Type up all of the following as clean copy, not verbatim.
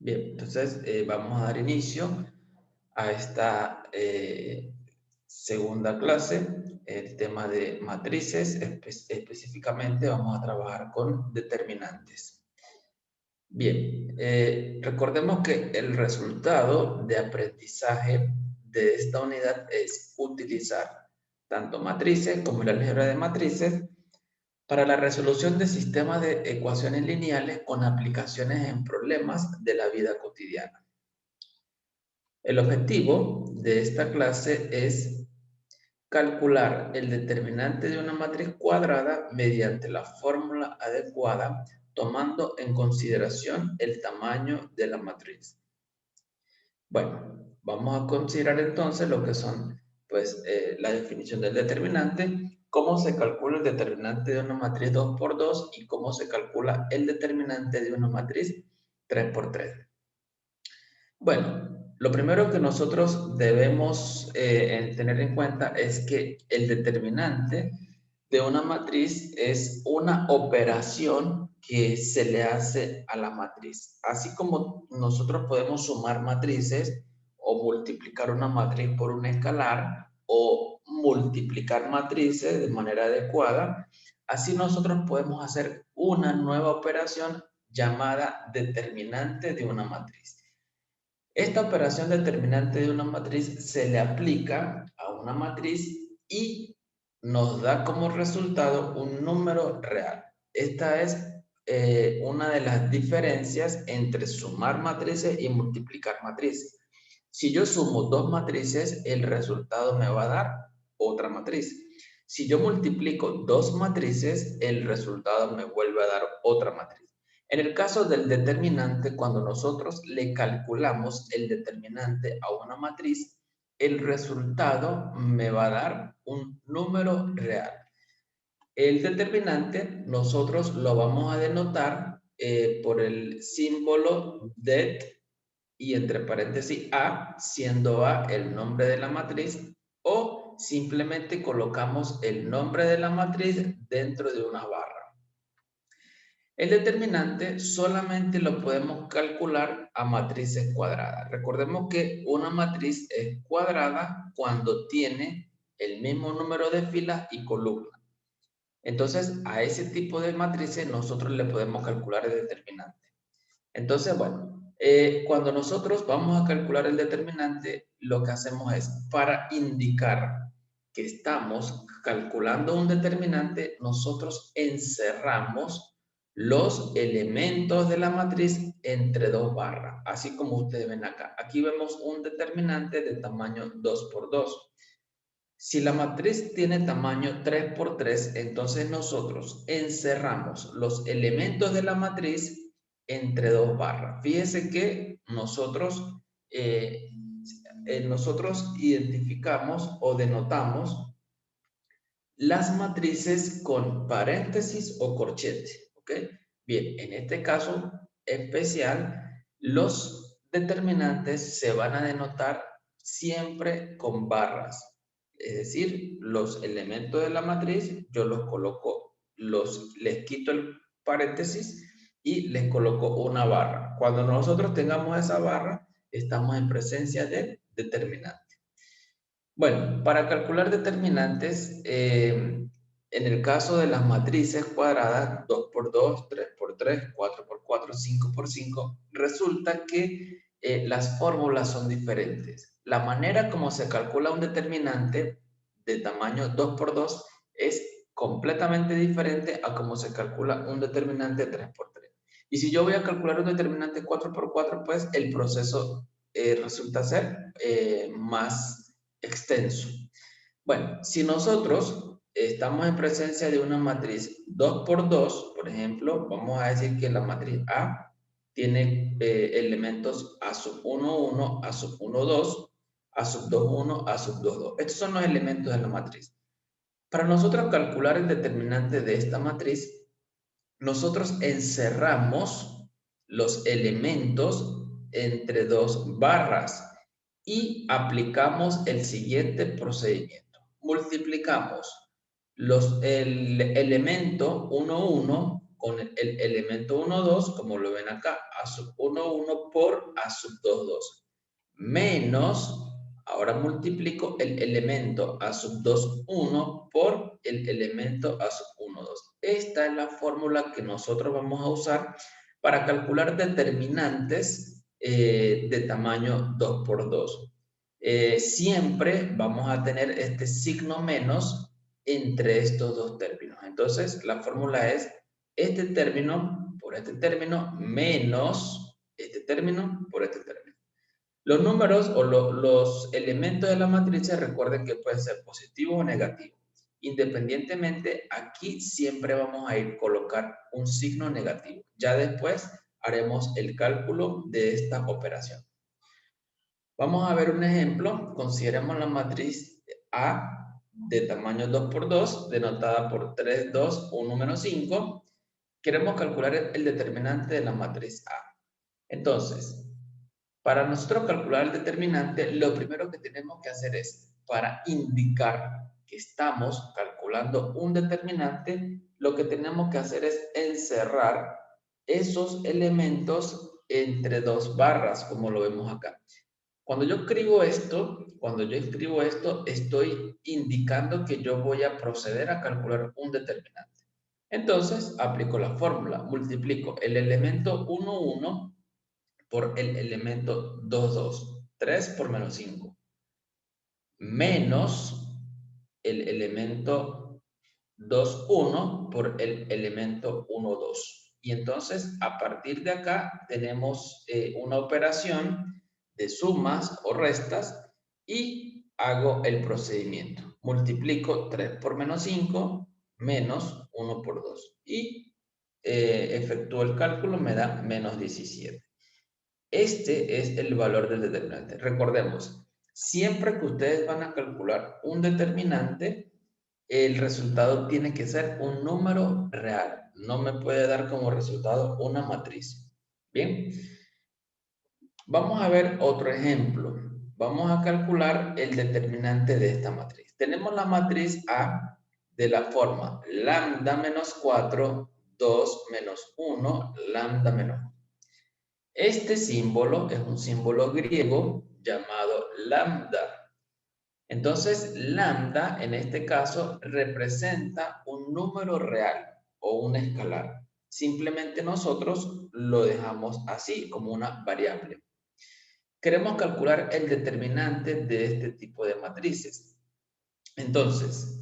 Bien, entonces vamos a dar inicio a esta segunda clase, el tema de matrices, específicamente vamos a trabajar con determinantes. Bien, recordemos que el resultado de aprendizaje de esta unidad es utilizar tanto matrices como el álgebra de matrices para la resolución de sistemas de ecuaciones lineales con aplicaciones en problemas de la vida cotidiana. El objetivo de esta clase es calcular el determinante de una matriz cuadrada mediante la fórmula adecuada, tomando en consideración el tamaño de la matriz. Bueno, vamos a considerar entonces lo que son, pues, la definición del determinante, cómo se calcula el determinante de una matriz 2 por 2 y cómo se calcula el determinante de una matriz 3 por 3. Bueno, lo primero que nosotros debemos tener en cuenta es que el determinante de una matriz es una operación que se le hace a la matriz. Así como nosotros podemos sumar matrices o multiplicar una matriz por un escalar o multiplicar matrices de manera adecuada, así nosotros podemos hacer una nueva operación llamada determinante de una matriz. Esta operación determinante de una matriz se le aplica a una matriz y nos da como resultado un número real. Esta es una de las diferencias entre sumar matrices y multiplicar matrices. Si yo sumo dos matrices, el resultado me va a dar otra matriz. Si yo multiplico dos matrices, el resultado me vuelve a dar otra matriz. En el caso del determinante, cuando nosotros le calculamos el determinante a una matriz, el resultado me va a dar un número real. El determinante nosotros lo vamos a denotar por el símbolo det y entre paréntesis A, siendo A el nombre de la matriz, o simplemente colocamos el nombre de la matriz dentro de una barra. El determinante solamente lo podemos calcular a matrices cuadradas. Recordemos que una matriz es cuadrada cuando tiene el mismo número de filas y columnas. Entonces, a ese tipo de matrices nosotros le podemos calcular el determinante. Entonces, bueno, cuando nosotros vamos a calcular el determinante, lo que hacemos es, para indicar que estamos calculando un determinante, nosotros encerramos los elementos de la matriz entre dos barras, así como ustedes ven acá. Aquí vemos un determinante de tamaño 2 por 2. Si la matriz tiene tamaño 3 por 3, entonces nosotros encerramos los elementos de la matriz entre dos barras. Fíjese que nosotros identificamos o denotamos las matrices con paréntesis o corchete, ¿ok? Bien, en este caso especial, los determinantes se van a denotar siempre con barras. Es decir, los elementos de la matriz, yo los coloco, les quito el paréntesis y les coloco una barra. Cuando nosotros tengamos esa barra, estamos en presencia de determinante. Bueno, para calcular determinantes, en el caso de las matrices cuadradas, 2 por 2, 3 por 3, 4 por 4, 5 por 5, resulta que las fórmulas son diferentes. La manera como se calcula un determinante de tamaño 2 por 2 es completamente diferente a cómo se calcula un determinante 3 por 3. Y si yo voy a calcular un determinante 4 por 4, pues el proceso resulta ser más extenso. Bueno, si nosotros estamos en presencia de una matriz 2 por 2, por ejemplo, vamos a decir que la matriz A tiene elementos A sub 1, 1, A sub 1, 2, A sub 2, 1, A sub 2, 2. Estos son los elementos de la matriz. Para nosotros calcular el determinante de esta matriz, nosotros encerramos los elementos entre dos barras y aplicamos el siguiente procedimiento. Multiplicamos el elemento 1, 1 con el elemento 1, 2, como lo ven acá, A sub 1, 1 por A sub 2, 2. Menos, ahora multiplico el elemento A sub 2, 1 por el elemento A sub 1, 2. Esta es la fórmula que nosotros vamos a usar para calcular determinantes de tamaño 2 por 2. Siempre vamos a tener este signo menos entre estos dos términos. Entonces, la fórmula es este término por este término menos este término por este término. Los números o los elementos de la matriz, recuerden que pueden ser positivos o negativos. Independientemente, aquí siempre vamos a ir a colocar un signo negativo. Ya después haremos el cálculo de esta operación. Vamos a ver un ejemplo. Consideremos la matriz A de tamaño 2 por 2, denotada por 3, 2, 1, menos 5. Queremos calcular el determinante de la matriz A. Entonces, para nosotros calcular el determinante, lo primero que tenemos que hacer es, para indicar que estamos calculando un determinante, lo que tenemos que hacer es encerrar esos elementos entre dos barras, como lo vemos acá. Cuando yo escribo esto, estoy indicando que yo voy a proceder a calcular un determinante. Entonces, aplico la fórmula, multiplico el elemento 1, 1 por el elemento 2, 2, 3 por menos 5, menos el elemento 2, 1 por el elemento 1, 2. Y entonces, a partir de acá, tenemos una operación de sumas o restas y hago el procedimiento. Multiplico 3 por menos 5 menos 1 por 2 y efectúo el cálculo, me da menos 17. Este es el valor del determinante. Recordemos, siempre que ustedes van a calcular un determinante, el resultado tiene que ser un número real. No me puede dar como resultado una matriz. Bien, vamos a ver otro ejemplo. Vamos a calcular el determinante de esta matriz. Tenemos la matriz A de la forma lambda menos 4, 2 menos 1, lambda menos 1. Este símbolo es un símbolo griego llamado lambda. Entonces, lambda en este caso representa un número real o un escalar. Simplemente nosotros lo dejamos así, como una variable. Queremos calcular el determinante de este tipo de matrices. Entonces,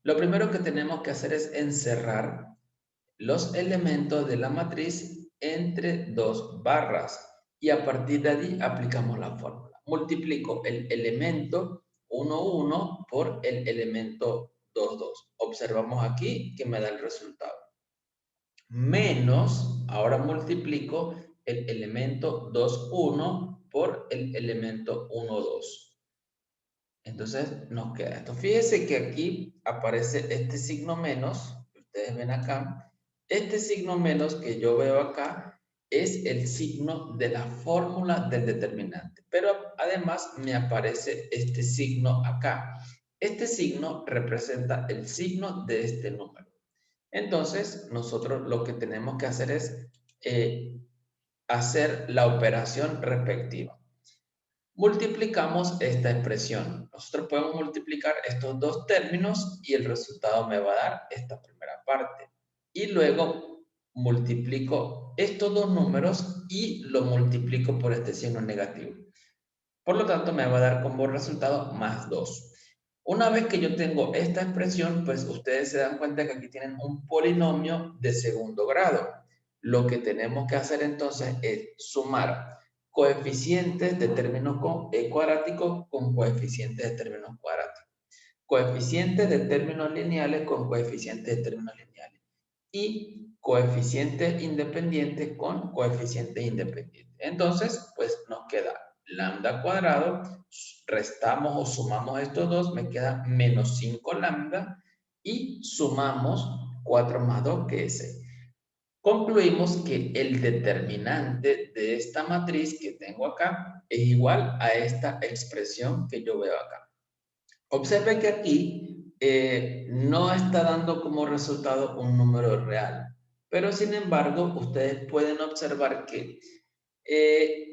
lo primero que tenemos que hacer es encerrar los elementos de la matriz entre dos barras y a partir de allí aplicamos la fórmula. Multiplico el elemento 1, 1 por el elemento 2, 2. Observamos aquí que me da el resultado. Menos, ahora multiplico el elemento 2, 1 por el elemento 1, 2. Entonces nos queda esto. Fíjense que aquí aparece este signo menos, que ustedes ven acá. Este signo menos que yo veo acá es el signo de la fórmula del determinante. Pero además me aparece este signo acá. Este signo representa el signo de este número. Entonces nosotros lo que tenemos que hacer es hacer la operación respectiva. Multiplicamos esta expresión. Nosotros podemos multiplicar estos dos términos y el resultado me va a dar esta primera parte. Y luego multiplico estos dos números y lo multiplico por este signo negativo. Por lo tanto, me va a dar como resultado más 2. Una vez que yo tengo esta expresión, pues ustedes se dan cuenta que aquí tienen un polinomio de segundo grado. Lo que tenemos que hacer entonces es sumar coeficientes de términos cuadráticos con coeficientes de términos cuadráticos. Coeficientes de términos lineales con coeficientes de términos lineales. Y coeficientes independientes con coeficientes independientes. Entonces, pues nos queda lambda cuadrado, restamos o sumamos estos dos, me queda menos 5 lambda y sumamos 4 más 2 que es 6. Concluimos que el determinante de esta matriz que tengo acá es igual a esta expresión que yo veo acá. Observe que aquí no está dando como resultado un número real. Pero sin embargo, ustedes pueden observar que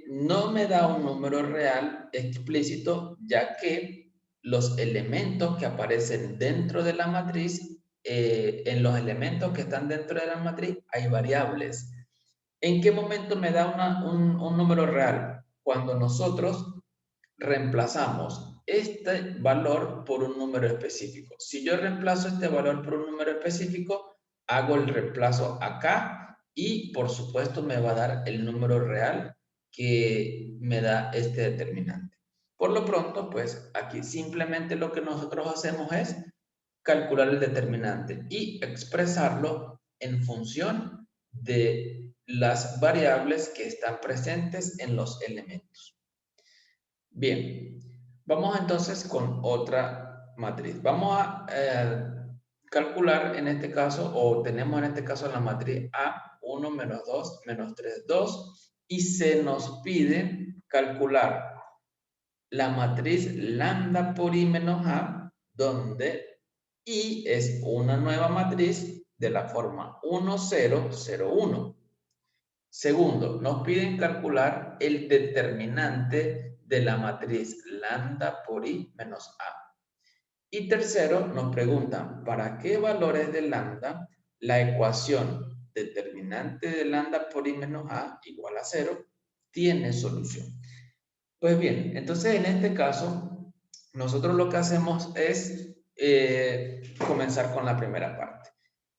no me da un número real explícito, ya que los elementos que aparecen dentro de la matriz, en los elementos que están dentro de la matriz hay variables. ¿En qué momento me da un número real? Cuando nosotros reemplazamos este valor por un número específico. Si yo reemplazo este valor por un número específico, hago el reemplazo acá y por supuesto me va a dar el número real que me da este determinante. Por lo pronto, pues aquí simplemente lo que nosotros hacemos es calcular el determinante y expresarlo en función de las variables que están presentes en los elementos. Bien, vamos entonces con otra matriz. Vamos a calcular en este caso, o tenemos en este caso la matriz A, 1, menos 2, menos 3, 2, y se nos pide calcular la matriz lambda por I menos A, donde I es una nueva matriz de la forma 1, 0, 0, 1. Segundo, nos piden calcular el determinante de la matriz lambda por I menos A. Y tercero, nos preguntan, ¿para qué valores de lambda la ecuación determinante de lambda por I menos A igual a 0 tiene solución? Pues bien, entonces en este caso, nosotros lo que hacemos es comenzar con la primera parte.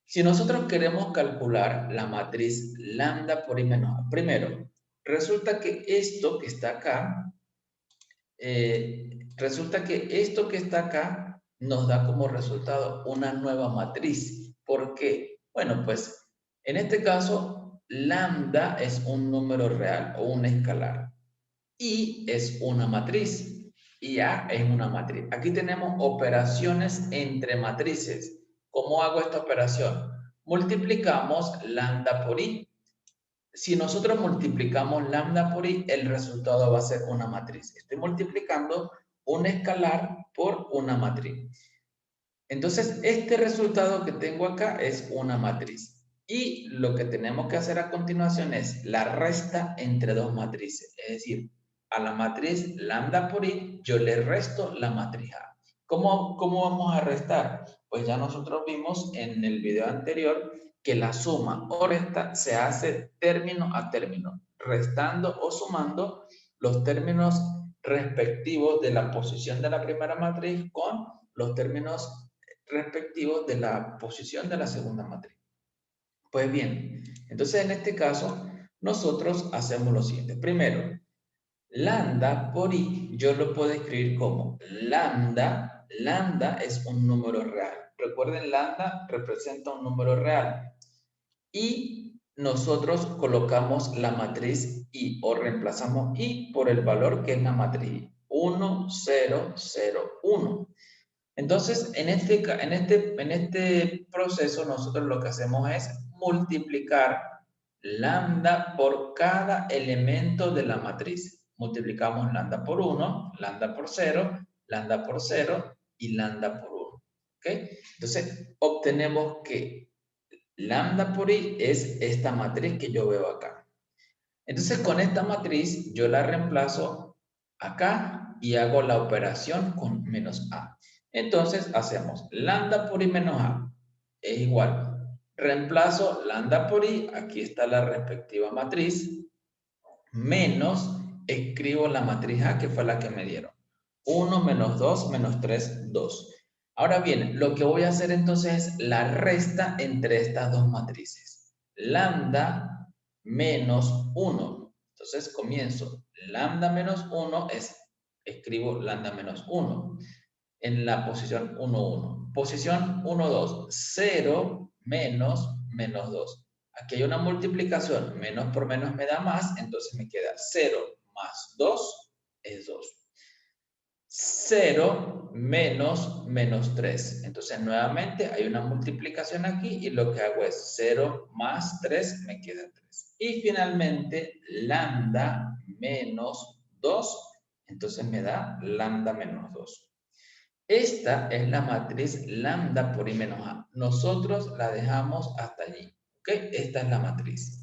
Si nosotros queremos calcular la matriz lambda por I menos A, primero, resulta que esto que está acá, nos da como resultado una nueva matriz. ¿Por qué? Bueno, pues en este caso, lambda es un número real o un escalar. Y es una matriz y A es una matriz. Aquí tenemos operaciones entre matrices. ¿Cómo hago esta operación? Multiplicamos lambda por I. Si nosotros multiplicamos lambda por I, el resultado va a ser una matriz. Estoy multiplicando un escalar por una matriz. Entonces, este resultado que tengo acá es una matriz. Y lo que tenemos que hacer a continuación es la resta entre dos matrices. Es decir, a la matriz lambda por I, yo le resto la matriz A. ¿Cómo vamos a restar? Pues ya nosotros vimos en el video anterior que la suma o resta se hace término a término, restando o sumando los términos respectivos de la posición de la primera matriz con los términos respectivos de la posición de la segunda matriz. Pues bien, entonces en este caso nosotros hacemos lo siguiente. Primero, lambda por I, yo lo puedo escribir como lambda. Lambda es un número real. Recuerden, lambda representa un número real. Y nosotros colocamos la matriz I o reemplazamos I por el valor que es la matriz 1, 0, 0, 1. Entonces, en este proceso, nosotros lo que hacemos es multiplicar lambda por cada elemento de la matriz. Multiplicamos lambda por 1, lambda por 0, lambda por 0 y lambda por 1. ¿Ok? Entonces, obtenemos que lambda por i es esta matriz que yo veo acá. Entonces, con esta matriz, yo la reemplazo acá y hago la operación con menos a. Entonces, hacemos lambda por i menos a es igual. Reemplazo lambda por i, aquí está la respectiva matriz, menos, escribo la matriz a, que fue la que me dieron. 1 menos 2 menos 3, 2. Ahora bien, lo que voy a hacer entonces es la resta entre estas dos matrices. Lambda menos 1. Entonces comienzo. Lambda menos 1 es, escribo lambda menos 1 en la posición 1, 1. Posición 1, 2. 0 menos menos 2. Aquí hay una multiplicación. Menos por menos me da más. Entonces me queda 0 más 2 es 2. 0 menos menos 3. Entonces nuevamente hay una multiplicación aquí y lo que hago es 0 más 3 me queda 3. Y finalmente lambda menos 2. Entonces me da lambda menos 2. Esta es la matriz lambda por i menos a. Nosotros la dejamos hasta allí. ¿Ok? Esta es la matriz.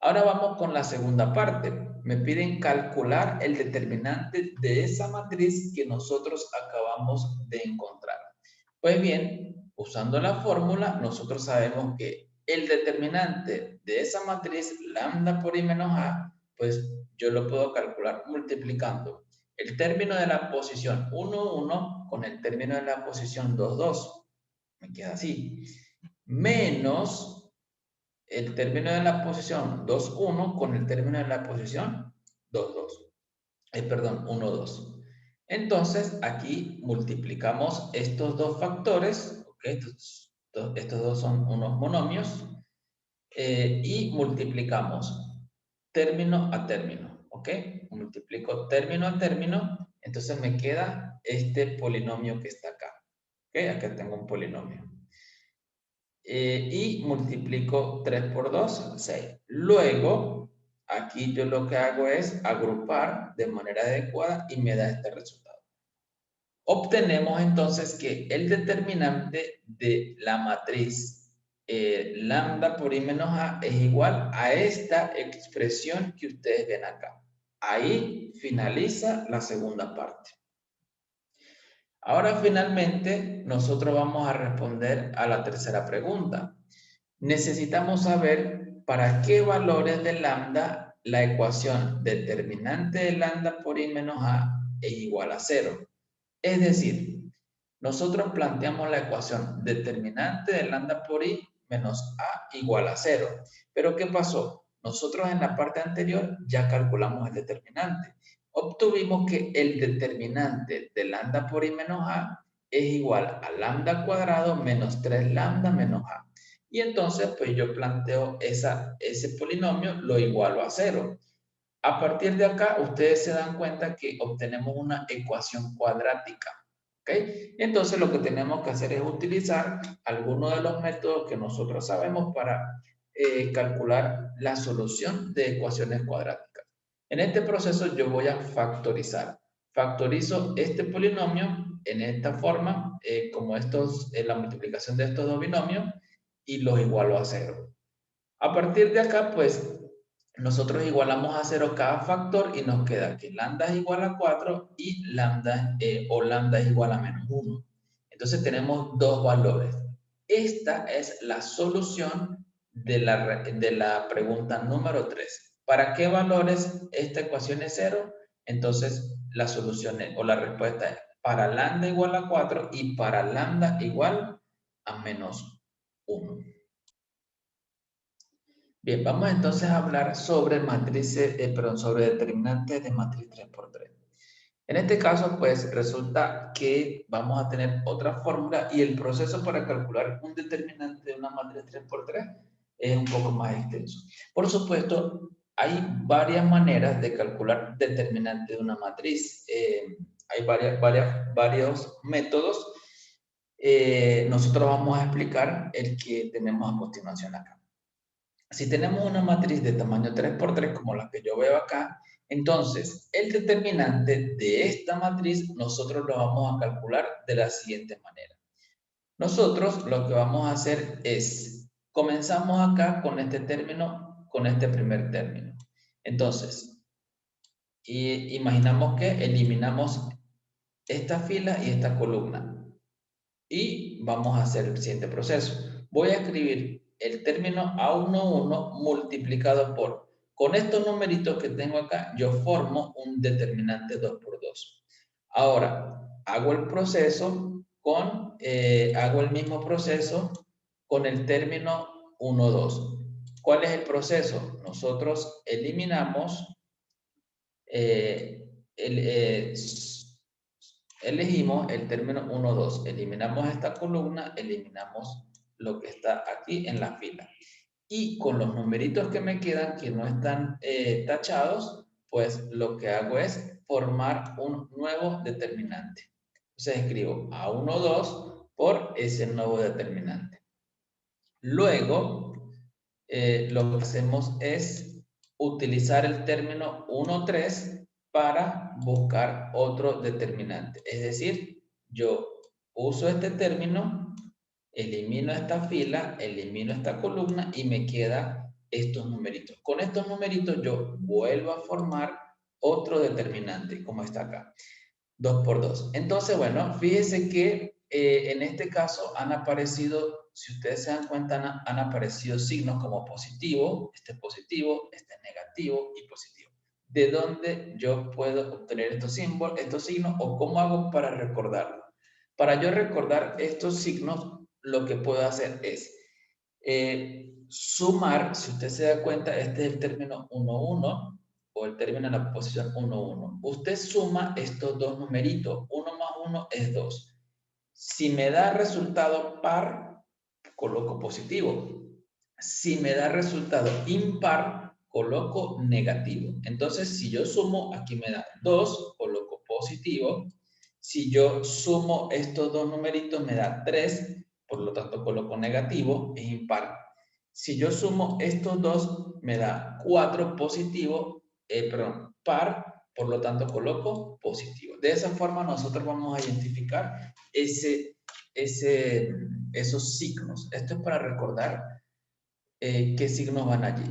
Ahora vamos con la segunda parte. Me piden calcular el determinante de esa matriz que nosotros acabamos de encontrar. Pues bien, usando la fórmula, nosotros sabemos que el determinante de esa matriz, lambda por i menos a, pues yo lo puedo calcular multiplicando el término de la posición 1, 1 con el término de la posición 2, 2. Me queda así. Menos el término de la posición 2, 1 con el término de la posición 2, 2. Perdón, 1, 2. Entonces, aquí multiplicamos estos dos factores, ¿ok? Estos dos son unos monomios, y multiplicamos término a término, ¿ok? Multiplico término a término, entonces me queda este polinomio que está acá, ¿ok? Acá tengo un polinomio. Y multiplico 3 por 2, 6. Luego, aquí yo lo que hago es agrupar de manera adecuada y me da este resultado. Obtenemos entonces que el determinante de la matriz lambda por i menos a es igual a esta expresión que ustedes ven acá. Ahí finaliza la segunda parte. Ahora finalmente nosotros vamos a responder a la tercera pregunta. Necesitamos saber para qué valores de lambda la ecuación determinante de lambda por i menos a es igual a 0. Es decir, nosotros planteamos la ecuación determinante de lambda por i menos a igual a 0. Pero ¿qué pasó? Nosotros en la parte anterior ya calculamos el determinante. Obtuvimos que el determinante de lambda por i menos a es igual a lambda cuadrado menos 3 lambda menos a. Y entonces, pues yo planteo ese polinomio, lo igualo a 0. A partir de acá, ustedes se dan cuenta que obtenemos una ecuación cuadrática. ¿Ok? Entonces, lo que tenemos que hacer es utilizar alguno de los métodos que nosotros sabemos para calcular la solución de ecuaciones cuadráticas. En este proceso, yo voy a factorizar. Factorizo este polinomio en esta forma, como la multiplicación de estos dos binomios, y los igualo a 0. A partir de acá, pues, nosotros igualamos a 0 cada factor y nos queda que lambda es igual a 4 y lambda es igual a menos 1. Entonces tenemos dos valores. Esta es la solución de la pregunta número 3. ¿Para qué valores esta ecuación es 0? Entonces la solución o la respuesta es para lambda igual a 4 y para lambda igual a menos 1. Bien, vamos entonces a hablar sobre matrices, sobre determinantes de matriz 3×3. En este caso, pues resulta que vamos a tener otra fórmula y el proceso para calcular un determinante de una matriz 3×3 es un poco más extenso. Por supuesto, hay varias maneras de calcular determinante de una matriz. Hay varios métodos. Nosotros vamos a explicar el que tenemos a continuación acá. Si tenemos una matriz de tamaño 3×3, como la que yo veo acá, entonces el determinante de esta matriz nosotros lo vamos a calcular de la siguiente manera. Nosotros lo que vamos a hacer es, comenzamos acá con este término, con este primer término. Entonces, imaginamos que eliminamos esta fila y esta columna. Y vamos a hacer el siguiente proceso. Voy a escribir el término A11 multiplicado por, con estos numeritos que tengo acá, yo formo un determinante 2×2. Ahora, hago el proceso hago el mismo proceso con el término 1, 2. ¿Cuál es el proceso? Nosotros eliminamos elegimos el término 1, 2. Eliminamos esta columna, eliminamos lo que está aquí en la fila. Y con los numeritos que me quedan, que no están tachados, pues lo que hago es formar un nuevo determinante. Entonces escribo A1, 2 por ese nuevo determinante. Luego, lo que hacemos es utilizar el término 1, 3 para buscar otro determinante. Es decir, yo uso este término elimino esta fila, elimino esta columna y me queda estos numeritos. Con estos numeritos yo vuelvo a formar otro determinante, como está acá. 2 por 2. Entonces, bueno, fíjese que en este caso han aparecido, si ustedes se dan cuenta, han aparecido signos como positivo, este negativo y positivo. ¿De dónde yo puedo obtener estos símbolos, estos signos o cómo hago para recordarlo? Para yo recordar estos signos, lo que puedo hacer es sumar, si usted se da cuenta, este es el término 1, 1 o el término en la posición 1, 1. Usted suma estos dos numeritos, 1 más 1 es 2. Si me da resultado par, coloco positivo. Si me da resultado impar, coloco negativo. Entonces, si yo sumo, aquí me da 2, coloco positivo. Si yo sumo estos dos numeritos, me da 3, por lo tanto coloco negativo, es impar. Si yo sumo estos dos, me da 4 positivo, par, por lo tanto coloco positivo. De esa forma nosotros vamos a identificar esos signos. Esto es para recordar qué signos van allí.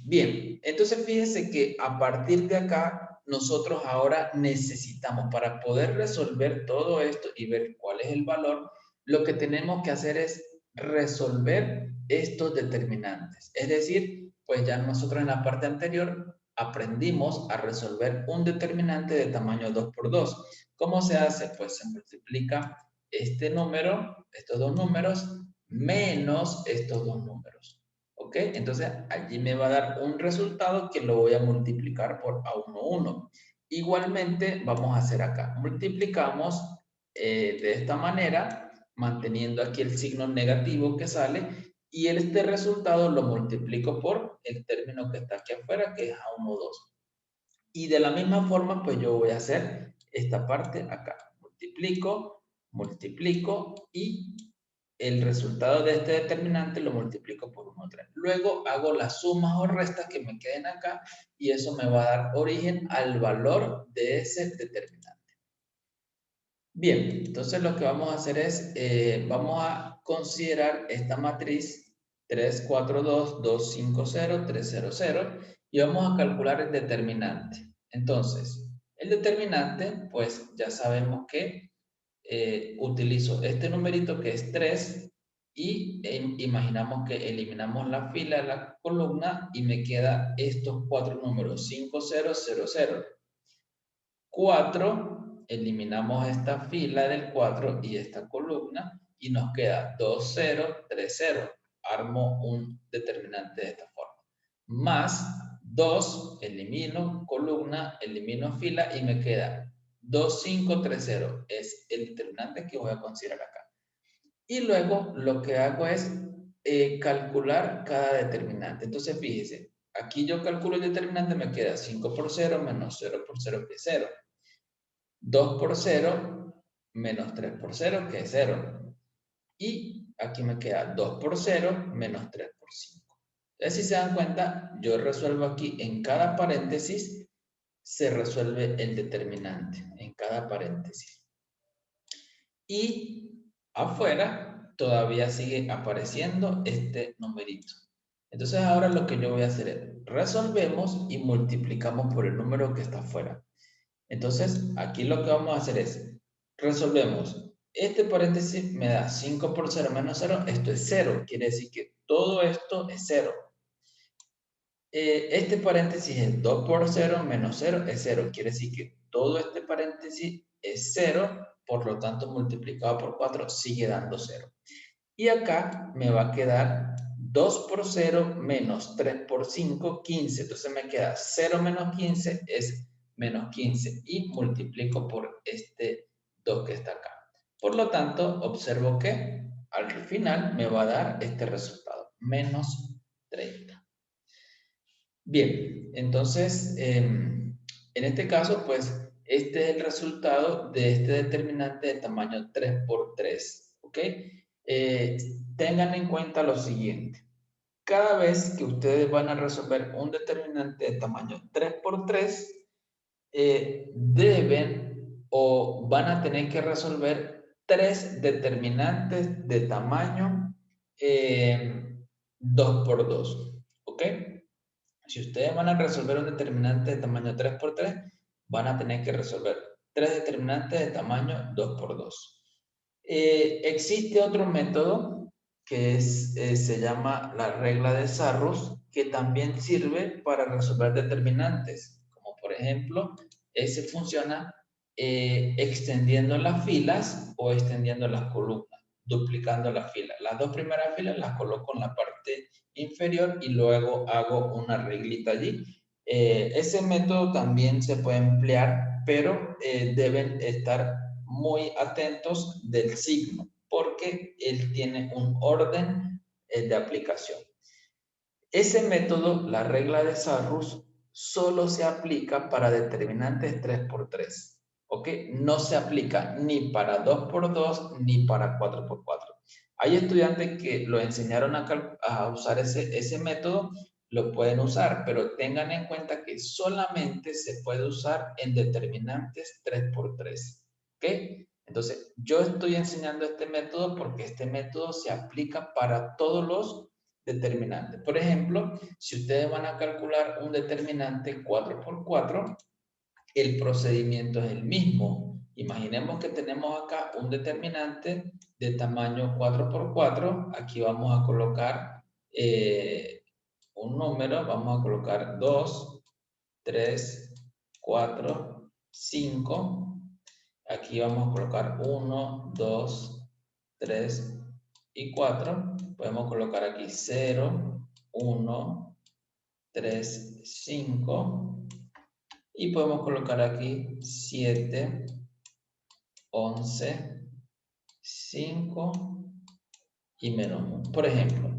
Bien, entonces fíjense que a partir de acá, nosotros ahora necesitamos, para poder resolver todo esto y ver cuál es el valor, lo que tenemos que hacer es resolver estos determinantes. Es decir, pues ya nosotros en la parte anterior aprendimos a resolver un determinante de tamaño 2 por 2. ¿Cómo se hace? Pues se multiplica este número, estos dos números, menos estos dos números. ¿Ok? Entonces, allí me va a dar un resultado que lo voy a multiplicar por A1, 1. Igualmente, vamos a hacer acá. Multiplicamos de esta manera, manteniendo aquí el signo negativo que sale, y este resultado lo multiplico por el término que está aquí afuera, que es A1, 2. Y de la misma forma, pues yo voy a hacer esta parte acá. Multiplico, multiplico y el resultado de este determinante lo multiplico por 1, 3. Luego hago las sumas o restas que me queden acá y eso me va a dar origen al valor de ese determinante. Bien, entonces lo que vamos a hacer es, vamos a considerar esta matriz 3, 4, 2, 2, 5, 0, 3, 0, 0 y vamos a calcular el determinante. Entonces, el determinante, pues ya sabemos que utilizo este numerito que es 3 y imaginamos que eliminamos la fila, la columna y me queda estos cuatro números, 5, 0, 0, 0. 4, eliminamos esta fila del 4 y esta columna y nos queda 2, 0, 3, 0. Armo un determinante de esta forma. Más 2, elimino columna, elimino fila y me queda 2, 5, 3, 0. Es el determinante que voy a considerar acá. Y luego lo que hago es calcular cada determinante. Entonces fíjese, aquí yo calculo el determinante, me queda 5 por 0 menos 0 por 0 que es 0. 2 por 0 menos 3 por 0, que es 0. Y aquí me queda 2 por 0 menos 3 por 5. Entonces, si se dan cuenta, yo resuelvo aquí en cada paréntesis, se resuelve el determinante en cada paréntesis. Y afuera todavía sigue apareciendo este numerito. Entonces, ahora lo que yo voy a hacer es resolvemos y multiplicamos por el número que está afuera. Entonces, aquí lo que vamos a hacer es, resolvemos. Este paréntesis me da 5 por 0 menos 0, esto es 0, quiere decir que todo esto es 0. Este paréntesis es 2 por 0 menos 0 es 0, quiere decir que todo este paréntesis es 0, por lo tanto multiplicado por 4 sigue dando 0. Y acá me va a quedar 2 por 0 menos 3 por 5, 15. Entonces me queda 0 menos 15 es menos 15 y multiplico por este 2 que está acá. Por lo tanto, observo que al final me va a dar este resultado, menos 30. Bien, entonces, en este caso, pues, este es el resultado de este determinante de tamaño 3 por 3, ¿ok? Tengan en cuenta lo siguiente. Cada vez que ustedes van a resolver un determinante de tamaño 3 por 3, deben o van a tener que resolver 3 determinantes de tamaño 2 por 2, ¿ok? Si ustedes van a resolver un determinante de tamaño 3 por 3, van a tener que resolver 3 determinantes de tamaño 2 por 2. Existe otro método que se llama la regla de Sarrus, que también sirve para resolver determinantes, como por ejemplo, ese funciona extendiendo las filas o extendiendo las columnas, duplicando las filas. Las dos primeras filas las coloco en la parte inferior y luego hago una reglita allí. Ese método también se puede emplear, pero deben estar muy atentos del signo, porque él tiene un orden de aplicación. Ese método, la regla de Sarrus, solo se aplica para determinantes 3 por 3, ¿ok? No se aplica ni para 2 por 2 ni para 4 por 4. Hay estudiantes que lo enseñaron a usar ese método, lo pueden usar, pero tengan en cuenta que solamente se puede usar en determinantes 3 por 3, ¿ok? Entonces, yo estoy enseñando este método porque este método se aplica para todos los determinantes. Por ejemplo, si ustedes van a calcular un determinante 4 por 4, el procedimiento es el mismo. Imaginemos que tenemos acá un determinante de tamaño 4 por 4. Aquí vamos a colocar un número. Vamos a colocar 2, 3, 4, 5. Aquí vamos a colocar 1, 2, 3 y 4. Podemos colocar aquí 0, 1, 3, 5. Y podemos colocar aquí 7, 11, 5 y menos 1, por ejemplo.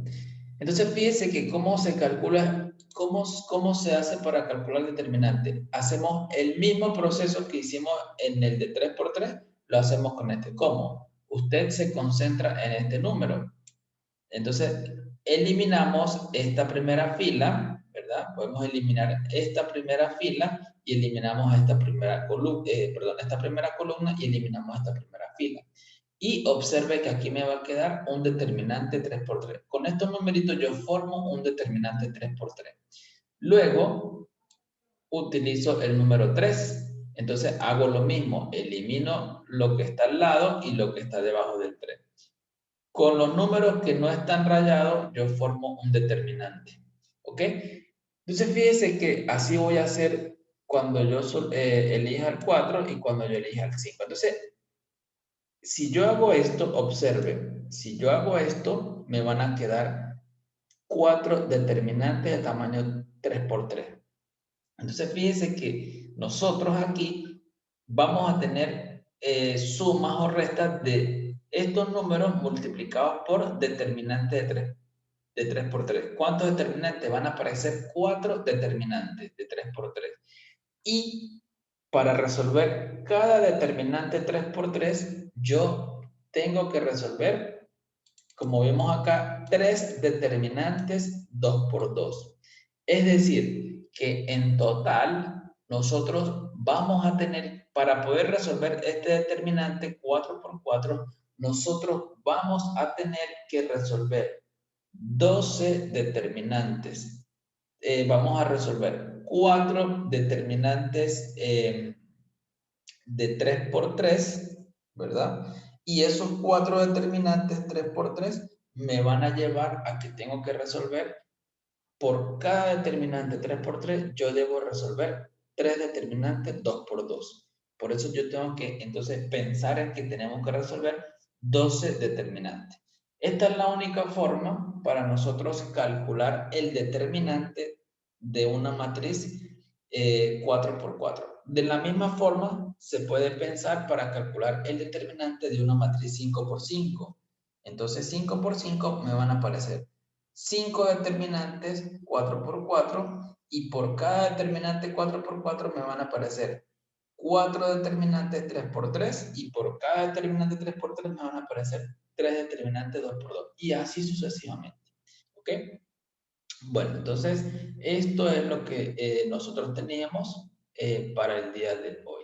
Entonces, fíjese que cómo se calcula, cómo se hace para calcular el determinante. Hacemos el mismo proceso que hicimos en el de 3 por 3, lo hacemos con este. ¿Cómo? Usted se concentra en este número. Entonces, eliminamos esta primera fila, ¿verdad? Podemos eliminar esta primera fila y eliminamos esta primera columna, esta primera columna y eliminamos esta primera fila. Y observe que aquí me va a quedar un determinante 3 por 3. Con estos numeritos yo formo un determinante 3 por 3. Luego, utilizo el número 3. Entonces, hago lo mismo. Elimino lo que está al lado y lo que está debajo del 3. Con los números que no están rayados, yo formo un determinante. ¿Ok? Entonces, fíjese que así voy a hacer cuando yo elija el 4 y cuando yo elija el 5. Entonces, si yo hago esto, observe, si yo hago esto, me van a quedar 4 determinantes de tamaño 3 por 3. Entonces, fíjense que nosotros aquí vamos a tener sumas o restas de estos números multiplicados por determinantes de 3 por 3. ¿Cuántos determinantes? Van a aparecer 4 determinantes de 3 por 3. Y para resolver cada determinante 3 por 3, yo tengo que resolver, como vemos acá, 3 determinantes 2 por 2. Es decir, que en total nosotros vamos a tener, para poder resolver este determinante 4 por 4, nosotros vamos a tener que resolver 12 determinantes. Vamos a resolver 4 determinantes de 3 por 3, ¿verdad? Y esos 4 determinantes 3 por 3 me van a llevar a que tengo que resolver por cada determinante 3 por 3, yo debo resolver 3 determinantes 2 por 2. Por eso yo tengo que entonces pensar en que tenemos que resolver 12 determinantes. Esta es la única forma para nosotros calcular el determinante de una matriz 4 por 4. De la misma forma, se puede pensar para calcular el determinante de una matriz 5 por 5. Entonces, 5 por 5 me van a aparecer 5 determinantes 4 por 4 y por cada determinante 4 por 4 me van a aparecer 4 determinantes 3 por 3 y por cada determinante 3 por 3 me van a aparecer 3 determinantes 2 por 2 y así sucesivamente. ¿Ok? Bueno, entonces esto es lo que nosotros teníamos para el día de hoy.